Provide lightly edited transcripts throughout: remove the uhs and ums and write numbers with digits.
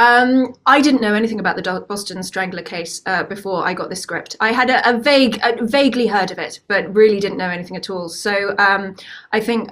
I didn't know anything about the Boston Strangler case before I got this script. I had vaguely heard of it, but really didn't know anything at all. So I think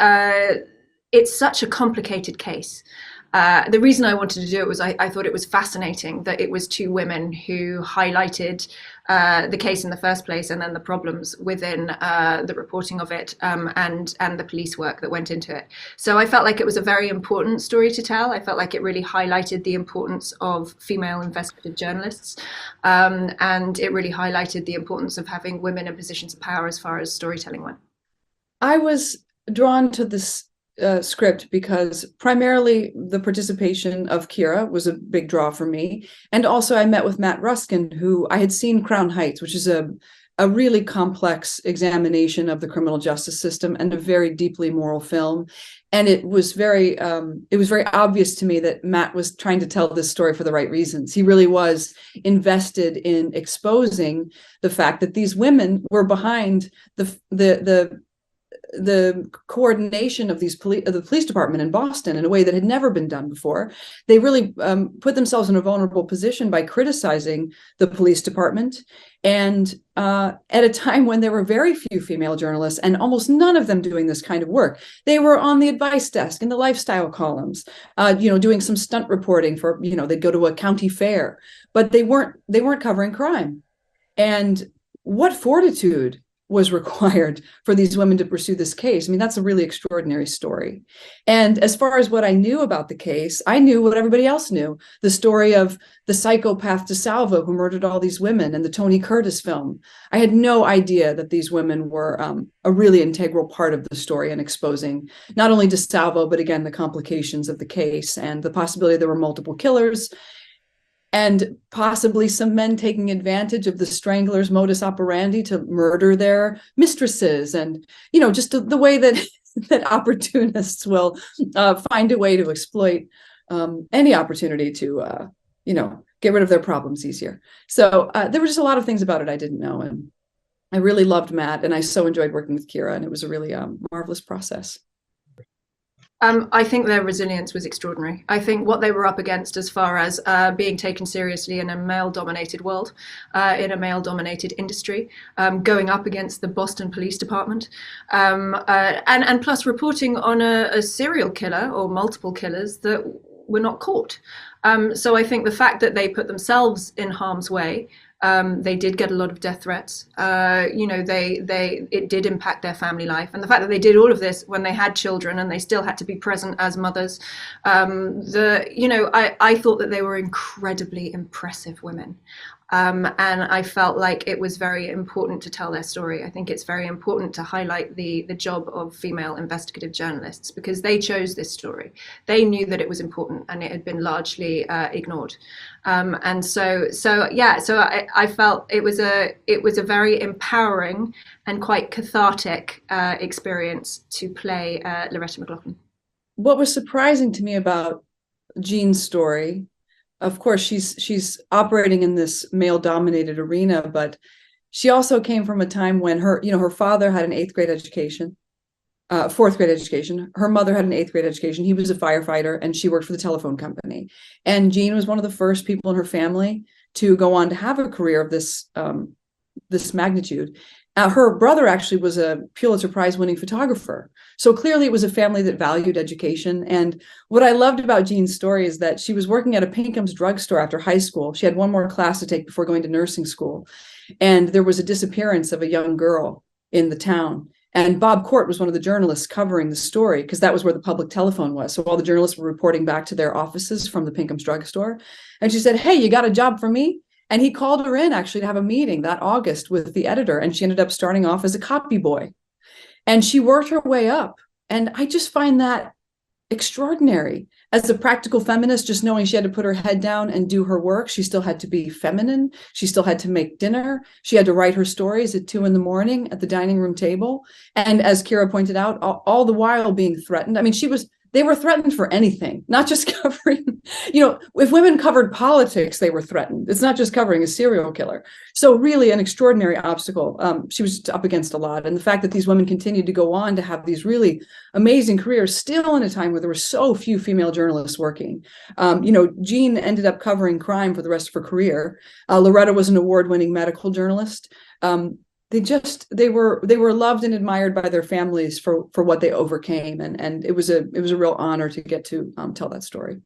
it's such a complicated case. The reason I wanted to do it was I thought it was fascinating that it was two women who highlighted the case in the first place, and then the problems within the reporting of it, and the police work that went into it. So I felt like it was a very important story to tell. I felt like it really highlighted the importance of female investigative journalists, and it really highlighted the importance of having women in positions of power as far as storytelling went. I was drawn to this script because primarily the participation of Keira was a big draw for me. And also I met with Matt Ruskin, who I had seen Crown Heights, which is a really complex examination of the criminal justice system and a very deeply moral film. And it was very obvious to me that Matt was trying to tell this story for the right reasons. He really was invested in exposing the fact that these women were behind the coordination of the police department in Boston in a way that had never been done before. They really put themselves in a vulnerable position by criticizing the police department, and at a time when there were very few female journalists and almost none of them doing this kind of work. They were on the advice desk in the lifestyle columns, doing some stunt reporting for, they'd go to a county fair, but they weren't covering crime. And what fortitude was required for these women to pursue this case. I mean, that's a really extraordinary story. And as far as what I knew about the case, I knew what everybody else knew, the story of the psychopath DeSalvo who murdered all these women and the Tony Curtis film. I had no idea that these women were a really integral part of the story and exposing not only DeSalvo, but again, the complications of the case and the possibility there were multiple killers, and possibly some men taking advantage of the Stranglers' modus operandi to murder their mistresses, and just the way that that opportunists will find a way to exploit any opportunity to get rid of their problems easier. So there were just a lot of things about it I didn't know, and I really loved Matt, and I so enjoyed working with Keira, and it was a really marvelous process. I think their resilience was extraordinary. I think what they were up against as far as being taken seriously in a male-dominated world, in a male-dominated industry, going up against the Boston Police Department, and plus reporting on a serial killer or multiple killers that were not caught. So I think the fact that they put themselves in harm's way, they did get a lot of death threats. It did impact their family life, and the fact that they did all of this when they had children and they still had to be present as mothers. I thought that they were incredibly impressive women. And I felt like it was very important to tell their story. I think it's very important to highlight the job of female investigative journalists, because they chose this story. They knew that it was important and it had been largely ignored. So I felt it was a very empowering and quite cathartic experience to play Loretta McLaughlin. What was surprising to me about Jean's story, of course, she's operating in this male-dominated arena, but she also came from a time when her father had an 8th grade education, 4th grade education. Her mother had an 8th grade education. He was a firefighter, and she worked for the telephone company. And Jean was one of the first people in her family to go on to have a career of this magnitude. Her brother actually was a Pulitzer Prize-winning photographer. So clearly it was a family that valued education. And what I loved about Jean's story is that she was working at a Pinkham's drugstore after high school. She had one more class to take before going to nursing school. And there was a disappearance of a young girl in the town. And Bob Court was one of the journalists covering the story, because that was where the public telephone was. So all the journalists were reporting back to their offices from the Pinkham's drugstore. And she said, "Hey, you got a job for me?" And he called her in actually to have a meeting that August with the editor. And she ended up starting off as a copy boy. And she worked her way up. And I just find that extraordinary. As a practical feminist, just knowing she had to put her head down and do her work. She still had to be feminine. She still had to make dinner. She had to write her stories at 2 a.m. at the dining room table. And as Keira pointed out, all the while being threatened. I mean, she was they were threatened for anything, not just covering, if women covered politics, they were threatened. It's not just covering a serial killer. So really an extraordinary obstacle. She was up against a lot. And the fact that these women continued to go on to have these really amazing careers, still in a time where there were so few female journalists working. Jean ended up covering crime for the rest of her career. Loretta was an award-winning medical journalist. They were loved and admired by their families for what they overcame, and it was a real honor to get to tell that story.